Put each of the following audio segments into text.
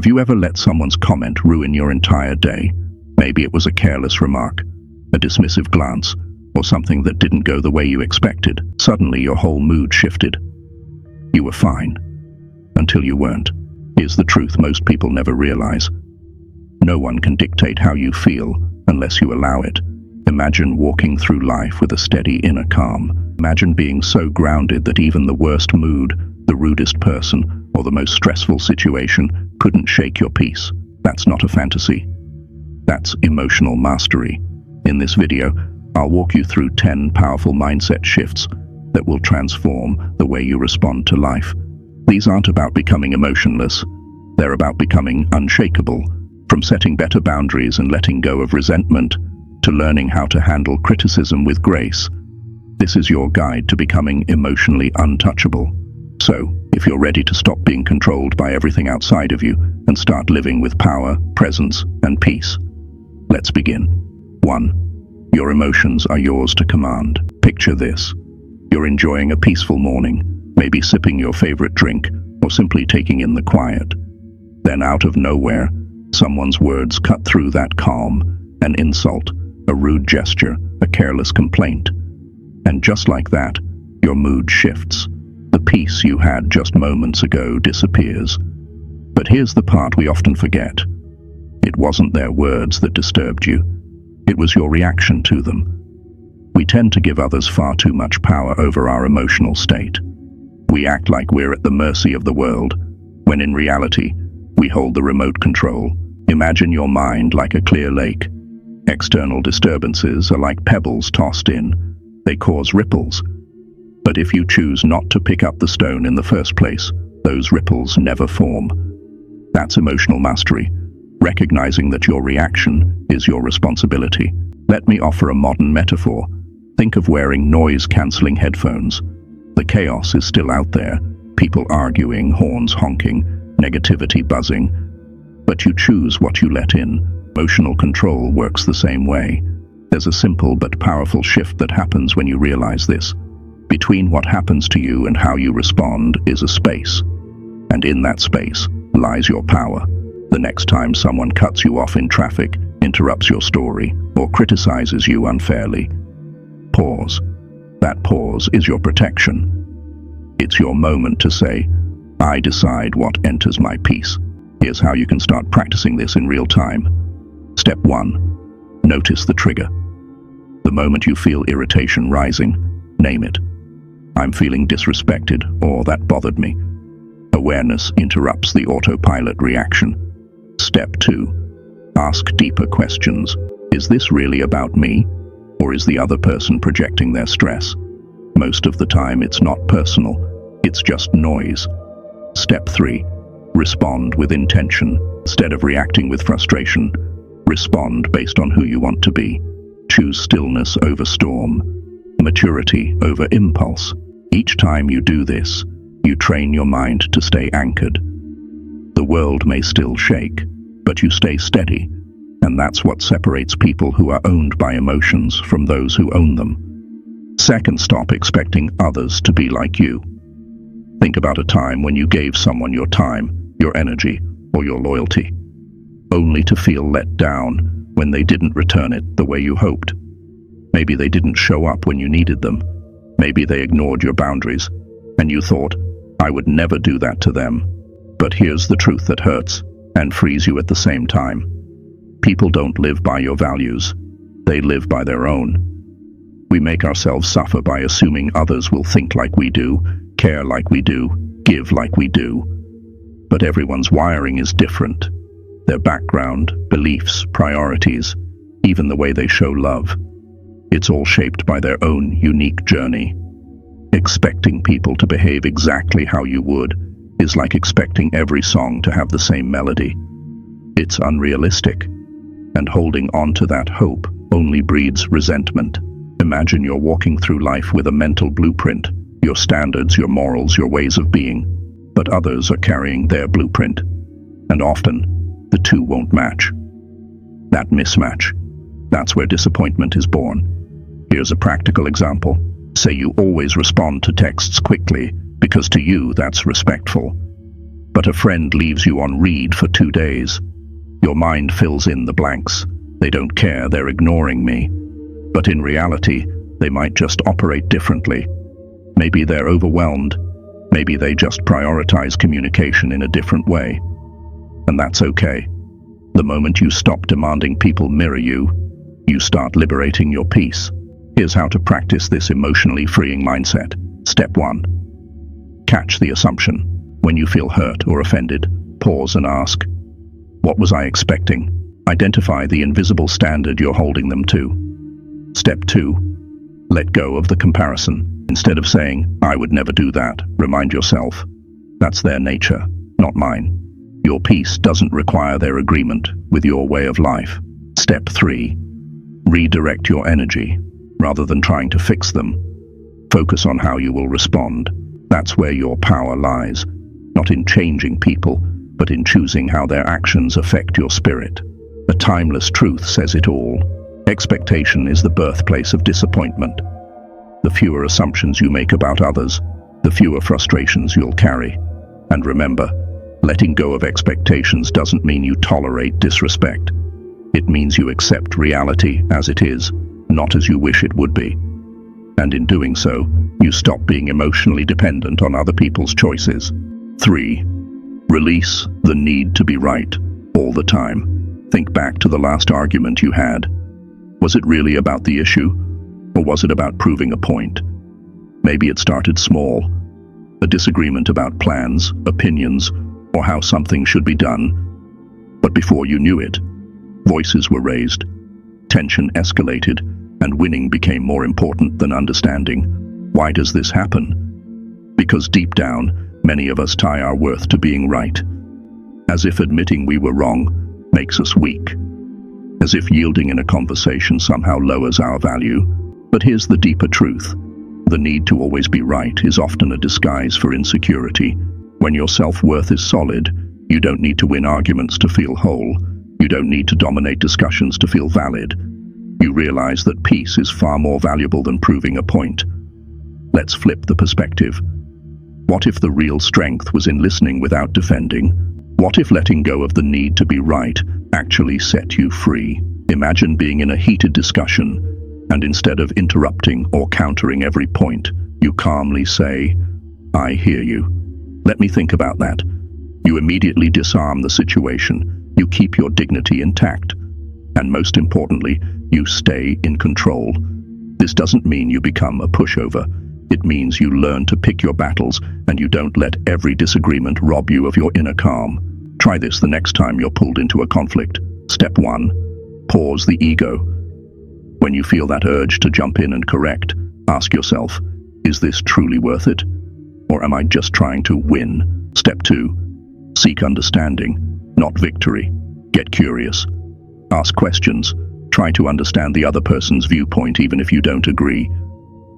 you ever let someone's comment ruin your entire day? Maybe it was a careless remark, a dismissive glance, or something that didn't go the way you expected. Suddenly your whole mood shifted. You were fine, until you weren't. Here's the truth most people never realize. No one can dictate how you feel unless you allow it. Imagine walking through life with a steady inner calm. Imagine being so grounded that even the worst mood, the rudest person, or the most stressful situation couldn't shake your peace. That's not a fantasy. That's emotional mastery. In this video, I'll walk you through 10 powerful mindset shifts that will transform the way you respond to life. These aren't about becoming emotionless. They're about becoming unshakable. From setting better boundaries and letting go of resentment to learning how to handle criticism with grace. This is your guide to becoming emotionally untouchable. So, if you're ready to stop being controlled by everything outside of you and start living with power, presence, and peace, let's begin. 1. Your emotions are yours to command. Picture this. You're enjoying a peaceful morning, maybe sipping your favorite drink or simply taking in the quiet. Then out of nowhere, someone's words cut through that calm. An insult, a rude gesture, a careless complaint. And just like that, your mood shifts. The peace you had just moments ago disappears. But here's the part we often forget. It wasn't their words that disturbed you. It was your reaction to them. We tend to give others far too much power over our emotional state. We act like we're at the mercy of the world, when in reality, we hold the remote control. Imagine your mind like a clear lake. External disturbances are like pebbles tossed in. They cause ripples. But if you choose not to pick up the stone in the first place, those ripples never form. That's emotional mastery, recognizing that your reaction is your responsibility. Let me offer a modern metaphor. Think of wearing noise-canceling headphones. The chaos is still out there, people arguing, horns honking, negativity buzzing. But you choose what you let in. Emotional control works the same way. There's a simple but powerful shift that happens when you realize this. Between what happens to you and how you respond is a space. And in that space lies your power. The next time someone cuts you off in traffic, interrupts your story, or criticizes you unfairly, pause. That pause is your protection. It's your moment to say, I decide what enters my peace. Here's how you can start practicing this in real time. Step 1. Notice the trigger. The moment you feel irritation rising, name it. I'm feeling disrespected, or that bothered me. Awareness interrupts the autopilot reaction. Step 2. Ask deeper questions. Is this really about me, or is the other person projecting their stress? Most of the time it's not personal, it's just noise. Step 3. Respond with intention. Instead of reacting with frustration, respond based on who you want to be. Choose stillness over storm, maturity over impulse. Each time you do this, you train your mind to stay anchored. The world may still shake, but you stay steady, and that's what separates people who are owned by emotions from those who own them. Second, stop expecting others to be like you. Think about a time when you gave someone your time, your energy, or your loyalty, only to feel let down when they didn't return it the way you hoped. Maybe they didn't show up when you needed them. Maybe they ignored your boundaries, and you thought, I would never do that to them. But here's the truth that hurts and frees you at the same time. People don't live by your values. They live by their own. We make ourselves suffer by assuming others will think like we do, care like we do, give like we do. But everyone's wiring is different. Their background, beliefs, priorities, even the way they show love. It's all shaped by their own unique journey. Expecting people to behave exactly how you would is like expecting every song to have the same melody. It's unrealistic, and holding on to that hope only breeds resentment. Imagine you're walking through life with a mental blueprint, your standards, your morals, your ways of being, but others are carrying their blueprint, and often the two won't match. That mismatch, that's where disappointment is born. Here's a practical example. Say you always respond to texts quickly because to you that's respectful. But a friend leaves you on read for 2 days. Your mind fills in the blanks. They don't care, they're ignoring me. But in reality, they might just operate differently. Maybe they're overwhelmed. Maybe they just prioritize communication in a different way. And that's okay. The moment you stop demanding people mirror you, you start liberating your peace. Here's how to practice this emotionally freeing mindset. Step 1. Catch the assumption. When you feel hurt or offended, pause and ask, what was I expecting? Identify the invisible standard you're holding them to. Step 2. Let go of the comparison. Instead of saying, I would never do that, remind yourself, that's their nature, not mine. Your peace doesn't require their agreement with your way of life. Step 3. Redirect your energy. Rather than trying to fix them, focus on how you will respond. That's where your power lies, not in changing people, but in choosing how their actions affect your spirit. A timeless truth says it all. Expectation is the birthplace of disappointment. The fewer assumptions you make about others, the fewer frustrations you'll carry. And remember, letting go of expectations doesn't mean you tolerate disrespect. It means you accept reality as it is, not as you wish it would be. And in doing so, you stop being emotionally dependent on other people's choices. 3. Release the need to be right all the time. Think back to the last argument you had. Was it really about the issue, or was it about proving a point? Maybe it started small, a disagreement about plans, opinions, or how something should be done. But before you knew it, voices were raised, tension escalated, and winning became more important than understanding. Why does this happen? Because deep down, many of us tie our worth to being right. As if admitting we were wrong makes us weak. As if yielding in a conversation somehow lowers our value. But here's the deeper truth. The need to always be right is often a disguise for insecurity. When your self-worth is solid, you don't need to win arguments to feel whole. You don't need to dominate discussions to feel valid. You realize that peace is far more valuable than proving a point. Let's flip the perspective. What if the real strength was in listening without defending? What if letting go of the need to be right actually set you free? Imagine being in a heated discussion, and instead of interrupting or countering every point, you calmly say, I hear you. Let me think about that. You immediately disarm the situation. You keep your dignity intact. And most importantly, you stay in control. This doesn't mean you become a pushover. It means you learn to pick your battles and you don't let every disagreement rob you of your inner calm. Try this the next time you're pulled into a conflict. Step 1. Pause the ego. When you feel that urge to jump in and correct, ask yourself, is this truly worth it? Or am I just trying to win? Step 2. Seek understanding, not victory. Get curious. Ask questions. Try to understand the other person's viewpoint even if you don't agree.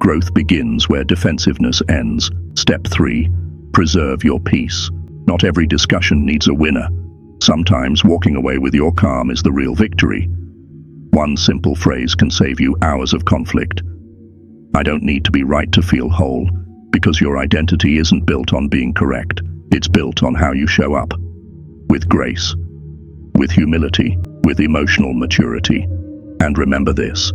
Growth begins where defensiveness ends. Step 3. Preserve your peace. Not every discussion needs a winner. Sometimes walking away with your calm is the real victory. One simple phrase can save you hours of conflict. I don't need to be right to feel whole, because your identity isn't built on being correct. It's built on how you show up. With grace, with humility, with emotional maturity. And remember this.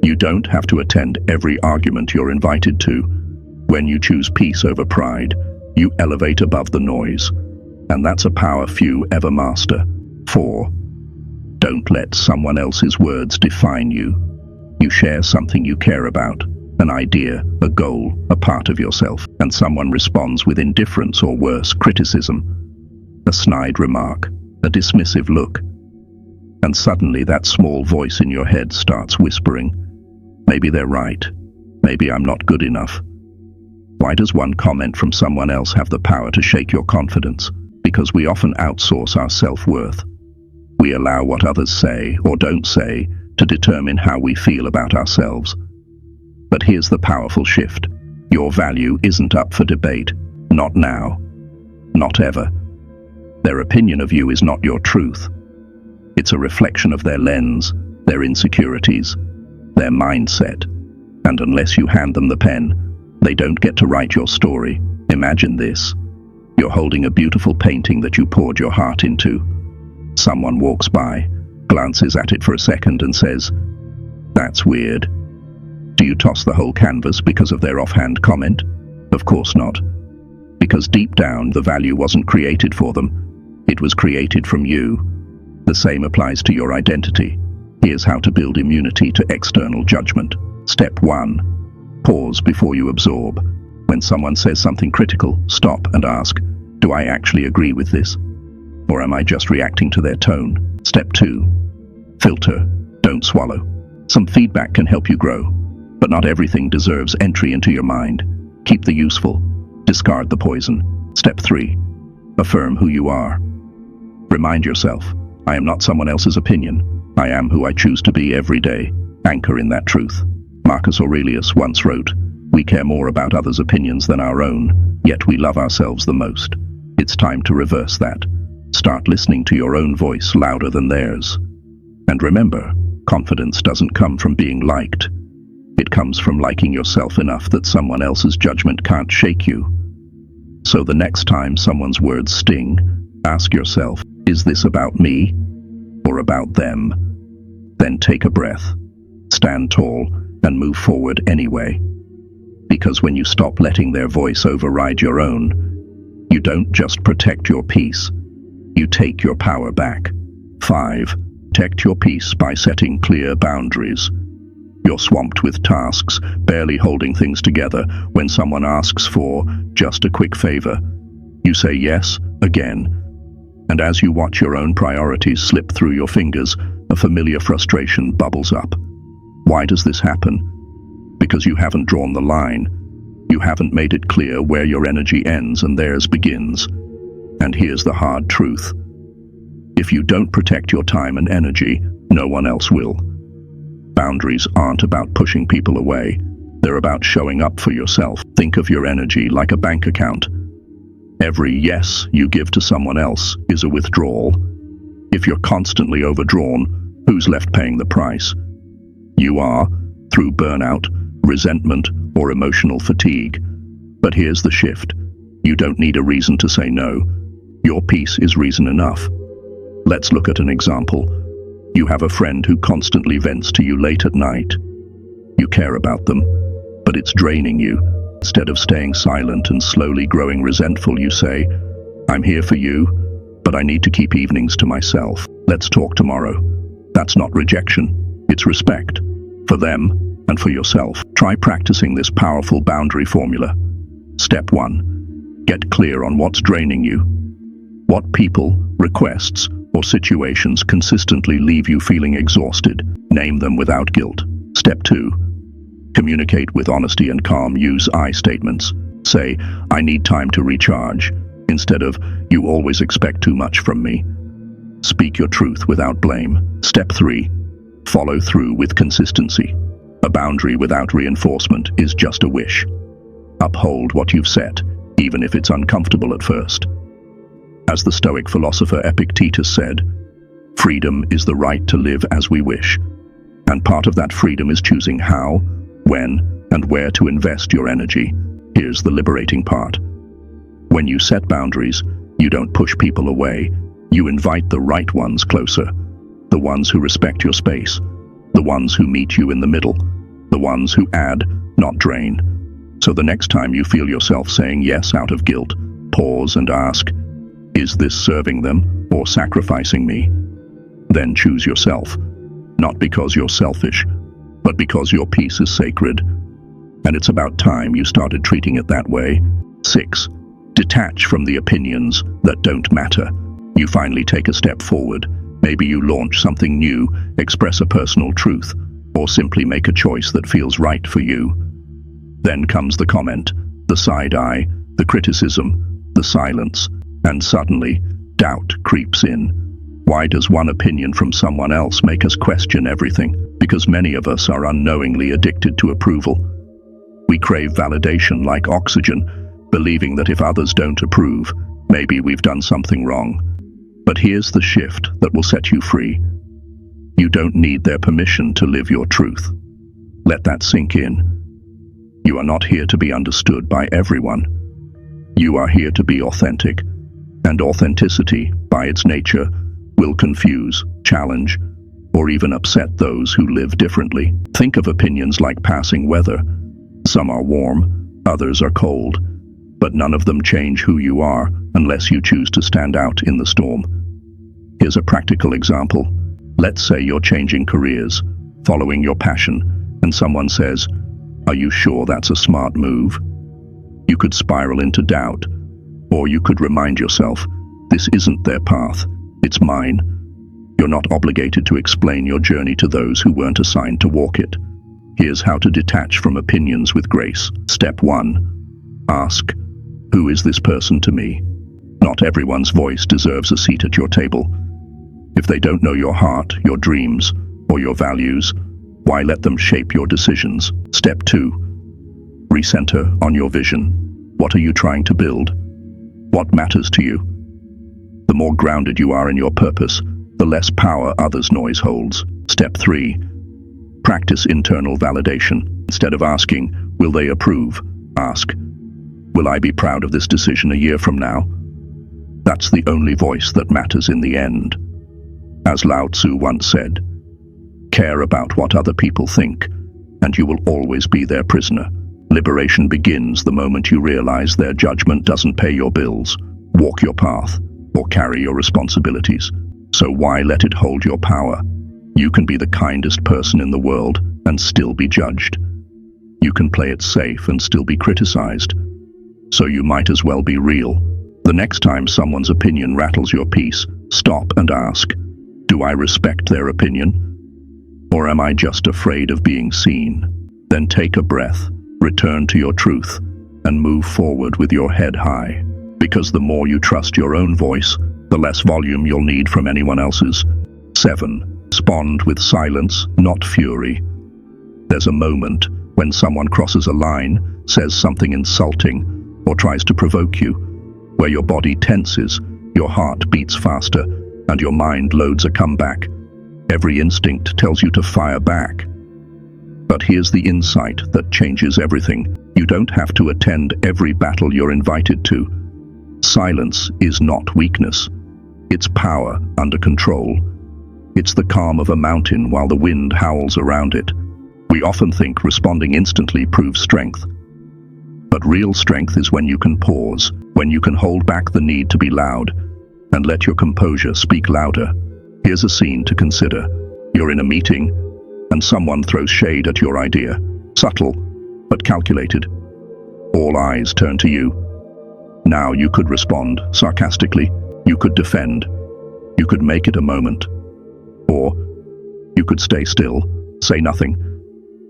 You don't have to attend every argument you're invited to. When you choose peace over pride, you elevate above the noise. And that's a power few ever master. 4. Don't let someone else's words define you. You share something you care about, an idea, a goal, a part of yourself, and someone responds with indifference or worse, criticism, a snide remark, a dismissive look. And suddenly that small voice in your head starts whispering, maybe they're right, maybe I'm not good enough. Why does one comment from someone else have the power to shake your confidence? Because we often outsource our self-worth. We allow what others say or don't say to determine how we feel about ourselves. But here's the powerful shift. Your value isn't up for debate. Not now. Not ever. Their opinion of you is not your truth. It's a reflection of their lens, their insecurities, their mindset. And unless you hand them the pen, they don't get to write your story. Imagine this. You're holding a beautiful painting that you poured your heart into. Someone walks by, glances at it for a second and says, "That's weird." Do you toss the whole canvas because of their offhand comment? Of course not. Because deep down, the value wasn't created for them. It was created from you. The same applies to your identity. Here's how to build immunity to external judgment. Step 1. Pause before you absorb. When someone says something critical, stop and ask, do I actually agree with this? Or am I just reacting to their tone? Step 2. Filter. Don't swallow. Some feedback can help you grow, but not everything deserves entry into your mind. Keep the useful. Discard the poison. Step 3. Affirm who you are. Remind yourself, I am not someone else's opinion. I am who I choose to be every day. Anchor in that truth. Marcus Aurelius once wrote, "We care more about others' opinions than our own, yet we love ourselves the most." It's time to reverse that. Start listening to your own voice louder than theirs. And remember, confidence doesn't come from being liked. It comes from liking yourself enough that someone else's judgment can't shake you. So the next time someone's words sting, ask yourself, is this about me or about them? Then take a breath, stand tall, and move forward anyway. Because when you stop letting their voice override your own, you don't just protect your peace, you take your power back. 5. Protect your peace by setting clear boundaries. You're swamped with tasks, barely holding things together when someone asks for just a quick favor. You say yes, again. And as you watch your own priorities slip through your fingers, a familiar frustration bubbles up. Why does this happen? Because you haven't drawn the line. You haven't made it clear where your energy ends and theirs begins. And here's the hard truth. If you don't protect your time and energy, no one else will. Boundaries aren't about pushing people away. They're about showing up for yourself. Think of your energy like a bank account. Every yes you give to someone else is a withdrawal. If you're constantly overdrawn, who's left paying the price? You are, through burnout, resentment, or emotional fatigue. But here's the shift. You don't need a reason to say no. Your peace is reason enough. Let's look at an example. You have a friend who constantly vents to you late at night. You care about them, but it's draining you. Instead of staying silent and slowly growing resentful, you say, "I'm here for you, but I need to keep evenings to myself. Let's talk tomorrow." That's not rejection, it's respect. For them and for yourself. Try practicing this powerful boundary formula. Step 1. Get clear on what's draining you. What people, requests, or situations consistently leave you feeling exhausted. Name them without guilt. Step 2. Communicate with honesty and calm. Use I statements. Say, "I need time to recharge," instead of, "You always expect too much from me." Speak your truth without blame. Step 3. Follow through with consistency. A boundary without reinforcement is just a wish. Uphold what you've set, even if it's uncomfortable at first. As the Stoic philosopher Epictetus said, freedom is the right to live as we wish. And part of that freedom is choosing how, when, and where to invest your energy. Here's the liberating part. When you set boundaries, you don't push people away. You invite the right ones closer. The ones who respect your space. The ones who meet you in the middle. The ones who add, not drain. So the next time you feel yourself saying yes out of guilt, pause and ask, is this serving them or sacrificing me? Then choose yourself. Not because you're selfish, but because your peace is sacred. And it's about time you started treating it that way. 6. Detach from the opinions that don't matter. You finally take a step forward. Maybe you launch something new, express a personal truth, or simply make a choice that feels right for you. Then comes the comment, the side eye, the criticism, the silence, and suddenly, doubt creeps in. Why does one opinion from someone else make us question everything? Because many of us are unknowingly addicted to approval. We crave validation like oxygen, believing that if others don't approve, maybe we've done something wrong. But here's the shift that will set you free. You don't need their permission to live your truth. Let that sink in. You are not here to be understood by everyone. You are here to be authentic, and authenticity, by its nature, will confuse, challenge, or even upset those who live differently. Think of opinions like passing weather. Some are warm, others are cold, but none of them change who you are unless you choose to stand out in the storm. Here's a practical example. Let's say you're changing careers, following your passion, and someone says, "Are you sure that's a smart move?" You could spiral into doubt, or you could remind yourself, this isn't their path, it's mine. You're not obligated to explain your journey to those who weren't assigned to walk it. Here's how to detach from opinions with grace. Step 1. Ask, who is this person to me? Not everyone's voice deserves a seat at your table. If they don't know your heart, your dreams, or your values, why let them shape your decisions? Step 2. Recenter on your vision. What are you trying to build? What matters to you? The more grounded you are in your purpose, the less power others' noise holds. Step 3. Practice internal validation. Instead of asking, will they approve? Ask, will I be proud of this decision a year from now? That's the only voice that matters in the end. As Lao Tzu once said, care about what other people think, and you will always be their prisoner. Liberation begins the moment you realize their judgment doesn't pay your bills, walk your path, or carry your responsibilities. So why let it hold your power? You can be the kindest person in the world and still be judged. You can play it safe and still be criticized. So you might as well be real. The next time someone's opinion rattles your peace, stop and ask, do I respect their opinion? Or am I just afraid of being seen? Then take a breath, return to your truth, and move forward with your head high. Because the more you trust your own voice, the less volume you'll need from anyone else's. 7. Respond with silence, not fury. There's a moment when someone crosses a line, says something insulting, or tries to provoke you, where your body tenses, your heart beats faster, and your mind loads a comeback. Every instinct tells you to fire back. But here's the insight that changes everything. You don't have to attend every battle you're invited to. Silence is not weakness. It's power under control. It's the calm of a mountain while the wind howls around it. We often think responding instantly proves strength. But real strength is when you can pause, when you can hold back the need to be loud, and let your composure speak louder. Here's a scene to consider. You're in a meeting, and someone throws shade at your idea. Subtle, but calculated. All eyes turn to you. Now you could respond sarcastically. You could defend. You could make it a moment. Or you could stay still, say nothing.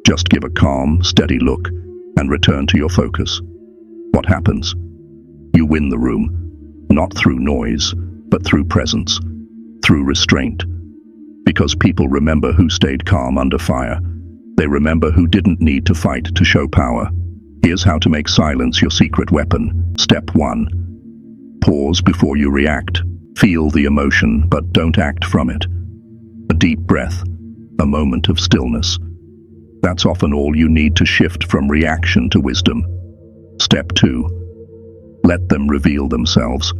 Just give a calm, steady look and return to your focus. What happens? You win the room, not through noise, but through presence, through restraint. Because people remember who stayed calm under fire. They remember who didn't need to fight to show power. Here's how to make silence your secret weapon. Step 1. Pause before you react. Feel the emotion, but don't act from it. A deep breath, a moment of stillness. That's often all you need to shift from reaction to wisdom. Step 2. Let them reveal themselves.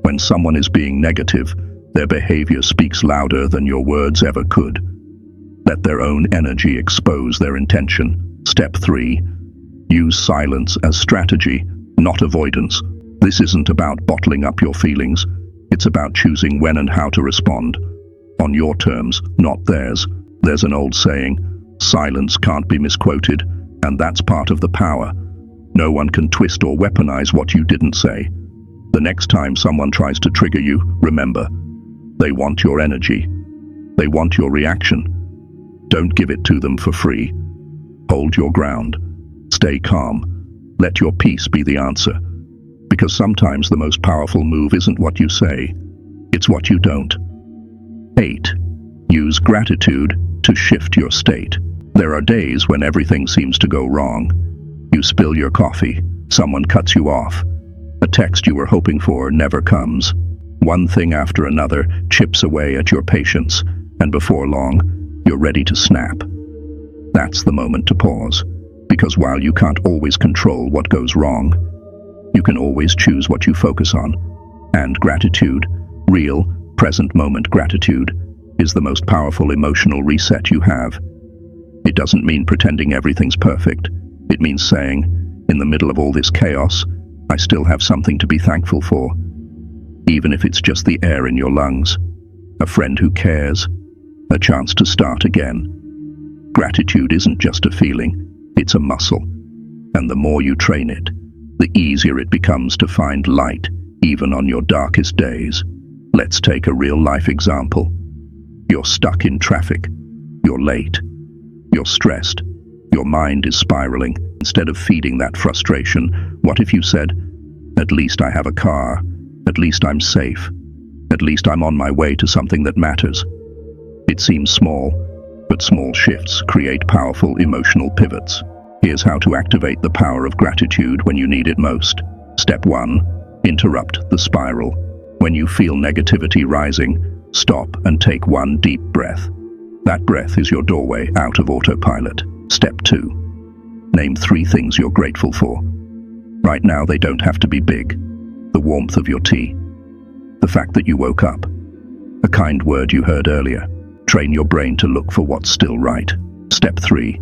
When someone is being negative, their behavior speaks louder than your words ever could. Let their own energy expose their intention. Step 3. Use silence as strategy, not avoidance. This isn't about bottling up your feelings. It's about choosing when and how to respond. On your terms, not theirs. There's an old saying, silence can't be misquoted, and that's part of the power. No one can twist or weaponize what you didn't say. The next time someone tries to trigger you, remember, they want your energy. They want your reaction. Don't give it to them for free. Hold your ground. Stay calm. Let your peace be the answer. Because sometimes the most powerful move isn't what you say, it's what you don't. 8. Use gratitude to shift your state. There are days when everything seems to go wrong. You spill your coffee, someone cuts you off, a text you were hoping for never comes. One thing after another chips away at your patience, and before long, you're ready to snap. That's the moment to pause, because while you can't always control what goes wrong, You can always choose what you focus on. And gratitude, real, present moment gratitude, is the most powerful emotional reset you have. It doesn't mean pretending everything's perfect. It means saying, in the middle of all this chaos, I still have something to be thankful for. Even if it's just the air in your lungs, a friend who cares, a chance to start again. Gratitude isn't just a feeling, it's a muscle. And the more you train it, the easier it becomes to find light, even on your darkest days. Let's take a real-life example. You're stuck in traffic. You're late. You're stressed. Your mind is spiraling. Instead of feeding that frustration, what if you said, "At least I have a car. At least I'm safe. At least I'm on my way to something that matters." It seems small, but small shifts create powerful emotional pivots. Here's how to activate the power of gratitude when you need it most. Step 1. Interrupt the spiral. When you feel negativity rising, stop and take one deep breath. That breath is your doorway out of autopilot. Step 2. Name 3 things you're grateful for. Right now, they don't have to be big. The warmth of your tea. The fact that you woke up. A kind word you heard earlier. Train your brain to look for what's still right. Step 3.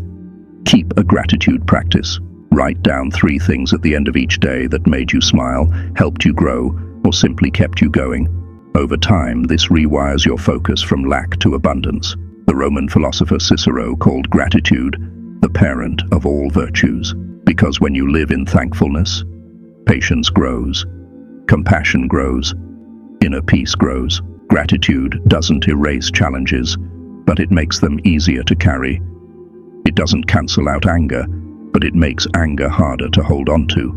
Keep a gratitude practice. Write down 3 things at the end of each day that made you smile, helped you grow, or simply kept you going. Over time, this rewires your focus from lack to abundance. The Roman philosopher Cicero called gratitude the parent of all virtues, because when you live in thankfulness, patience grows, compassion grows, inner peace grows. Gratitude doesn't erase challenges, but it makes them easier to carry. It doesn't cancel out anger, but it makes anger harder to hold on to.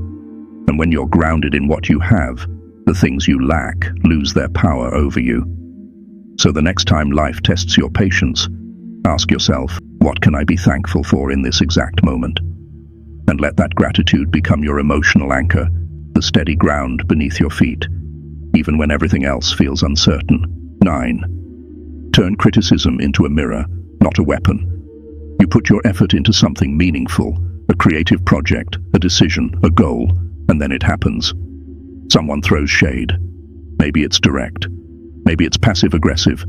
And when you're grounded in what you have, the things you lack lose their power over you. So the next time life tests your patience, ask yourself, what can I be thankful for in this exact moment? And let that gratitude become your emotional anchor, the steady ground beneath your feet, even when everything else feels uncertain. 9. Turn criticism into a mirror, not a weapon. You put your effort into something meaningful, a creative project, a decision, a goal, and then it happens. Someone throws shade. Maybe it's direct. Maybe it's passive-aggressive.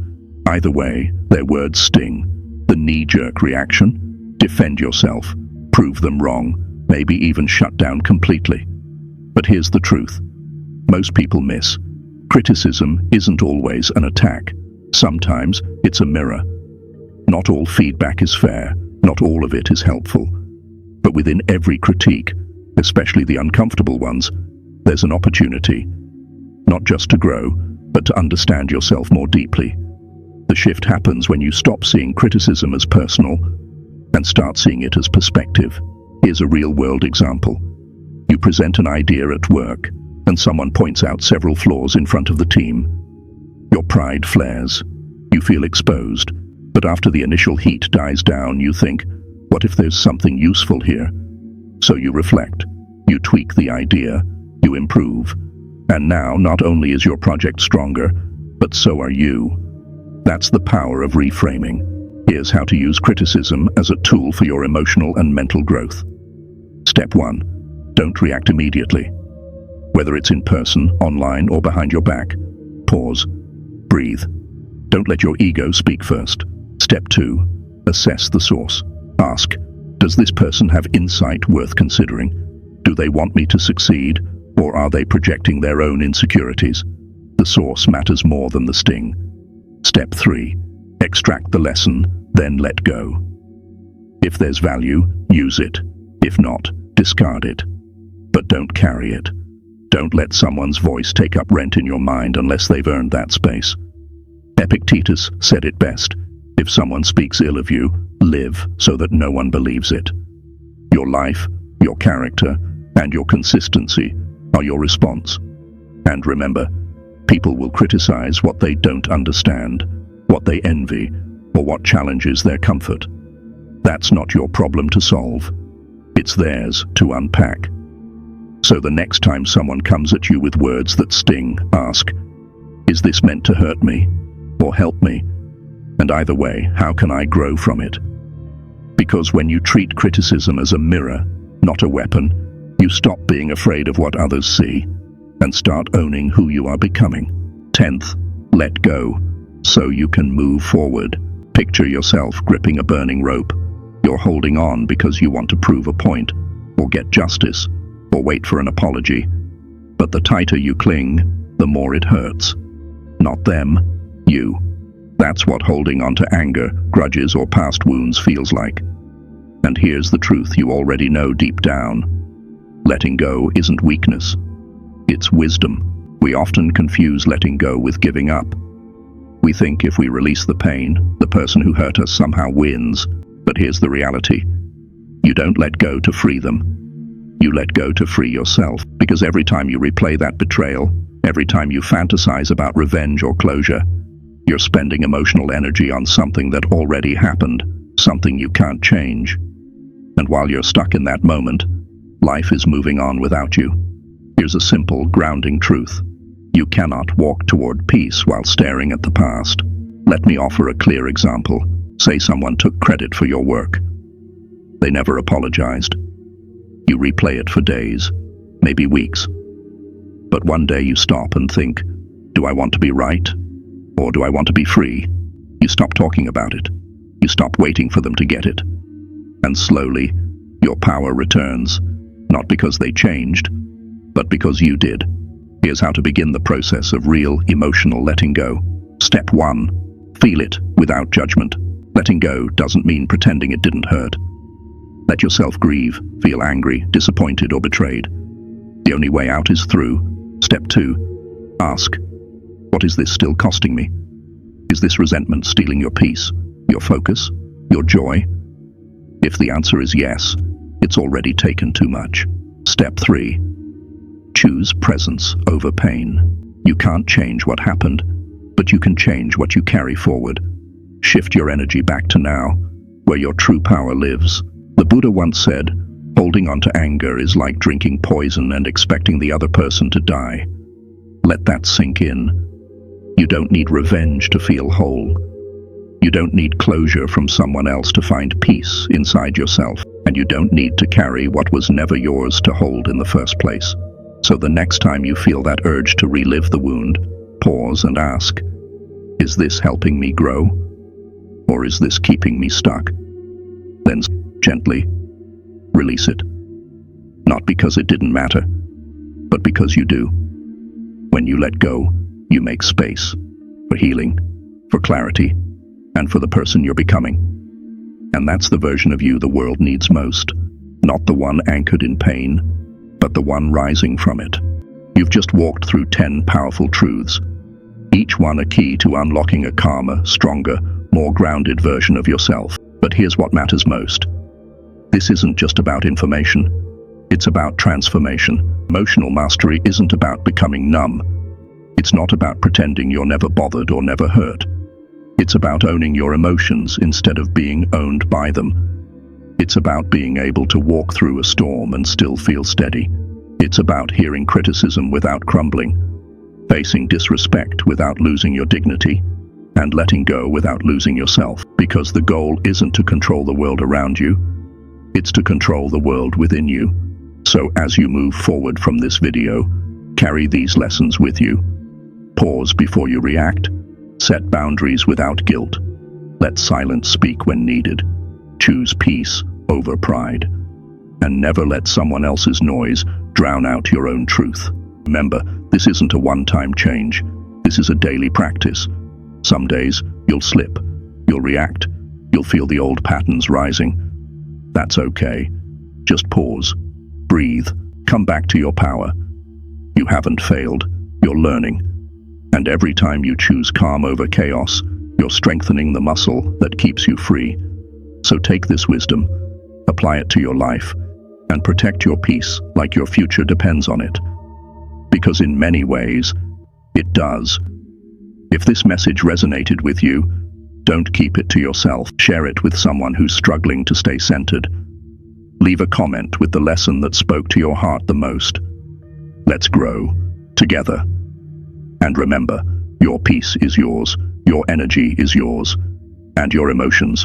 Either way, their words sting. The knee-jerk reaction? Defend yourself. Prove them wrong. Maybe even shut down completely. But here's the truth. Most people miss. Criticism isn't always an attack. Sometimes it's a mirror. Not all feedback is fair. Not all of it is helpful. But within every critique, especially the uncomfortable ones, there's an opportunity. Not just to grow, but to understand yourself more deeply. The shift happens when you stop seeing criticism as personal and start seeing it as perspective. Here's a real-world example. You present an idea at work, and someone points out several flaws in front of the team. Your pride flares. You feel exposed. But after the initial heat dies down, you think, what if there's something useful here? So you reflect. You tweak the idea. You improve. And now, not only is your project stronger, but so are you. That's the power of reframing. Here's how to use criticism as a tool for your emotional and mental growth. Step 1. Don't react immediately. Whether it's in person, online, or behind your back, pause. Breathe. Don't let your ego speak first. Step 2. Assess the source. Ask, does this person have insight worth considering? Do they want me to succeed, or are they projecting their own insecurities? The source matters more than the sting. Step 3. Extract the lesson, then let go. If there's value, use it. If not, discard it. But don't carry it. Don't let someone's voice take up rent in your mind unless they've earned that space. Epictetus said it best. If someone speaks ill of you, live so that no one believes it. Your life, your character, and your consistency are your response. And remember, people will criticize what they don't understand, what they envy, or what challenges their comfort. That's not your problem to solve. It's theirs to unpack. So the next time someone comes at you with words that sting, ask, is this meant to hurt me or help me? And either way, how can I grow from it? Because when you treat criticism as a mirror, not a weapon, You stop being afraid of what others see and start owning who you are becoming. 10th, let go so you can move forward. Picture yourself gripping a burning rope. You're holding on because you want to prove a point, or get justice, or wait for an apology. But the tighter you cling, the more it hurts. Not them, you. That's what holding on to anger, grudges, or past wounds feels like. And here's the truth you already know deep down. Letting go isn't weakness. It's wisdom. We often confuse letting go with giving up. We think if we release the pain, the person who hurt us somehow wins. But here's the reality. You don't let go to free them. You let go to free yourself, because every time you replay that betrayal, every time you fantasize about revenge or closure, you're spending emotional energy on something that already happened, something you can't change. And while you're stuck in that moment, life is moving on without you. Here's a simple, grounding truth. You cannot walk toward peace while staring at the past. Let me offer a clear example. Say someone took credit for your work. They never apologized. You replay it for days, maybe weeks. But one day you stop and think, do I want to be right? Or do I want to be free? You stop talking about it. You stop waiting for them to get it. And slowly, your power returns, not because they changed, but because you did. Here's how to begin the process of real emotional letting go. Step 1. Feel it without judgment. Letting go doesn't mean pretending it didn't hurt. Let yourself grieve, feel angry, disappointed, or betrayed. The only way out is through. Step 2. Ask, what is this still costing me? Is this resentment stealing your peace, your focus, your joy? If the answer is yes, it's already taken too much. Step 3. Choose presence over pain. You can't change what happened, but you can change what you carry forward. Shift your energy back to now, where your true power lives. The Buddha once said, holding on to anger is like drinking poison and expecting the other person to die. Let that sink in. You don't need revenge to feel whole. You don't need closure from someone else to find peace inside yourself. And you don't need to carry what was never yours to hold in the first place. So the next time you feel that urge to relive the wound, pause and ask, is this helping me grow? Or is this keeping me stuck? Then gently release it. Not because it didn't matter, but because you do. When you let go, you make space for healing, for clarity, and for the person you're becoming. And that's the version of you the world needs most. Not the one anchored in pain, but the one rising from it. You've just walked through 10 powerful truths, each one a key to unlocking a calmer, stronger, more grounded version of yourself. But here's what matters most. This isn't just about information. It's about transformation. Emotional mastery isn't about becoming numb. It's not about pretending you're never bothered or never hurt. It's about owning your emotions instead of being owned by them. It's about being able to walk through a storm and still feel steady. It's about hearing criticism without crumbling, facing disrespect without losing your dignity, and letting go without losing yourself. Because the goal isn't to control the world around you, it's to control the world within you. So as you move forward from this video, carry these lessons with you. Pause before you react. Set boundaries without guilt. Let silence speak when needed. Choose peace over pride. And never let someone else's noise drown out your own truth. Remember, this isn't a one-time change. This is a daily practice. Some days, you'll slip. You'll react. You'll feel the old patterns rising. That's okay. Just pause. Breathe. Come back to your power. You haven't failed. You're learning. And every time you choose calm over chaos, you're strengthening the muscle that keeps you free. So take this wisdom, apply it to your life, and protect your peace like your future depends on it. Because in many ways, it does. If this message resonated with you, don't keep it to yourself. Share it with someone who's struggling to stay centered. Leave a comment with the lesson that spoke to your heart the most. Let's grow together. And remember, your peace is yours, your energy is yours, and your emotions,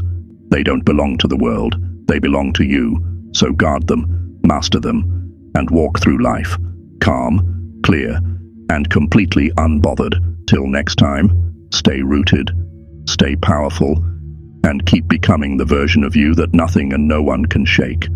they don't belong to the world, they belong to you. So guard them, master them, and walk through life, calm, clear, and completely unbothered. Till next time, stay rooted, stay powerful, and keep becoming the version of you that nothing and no one can shake.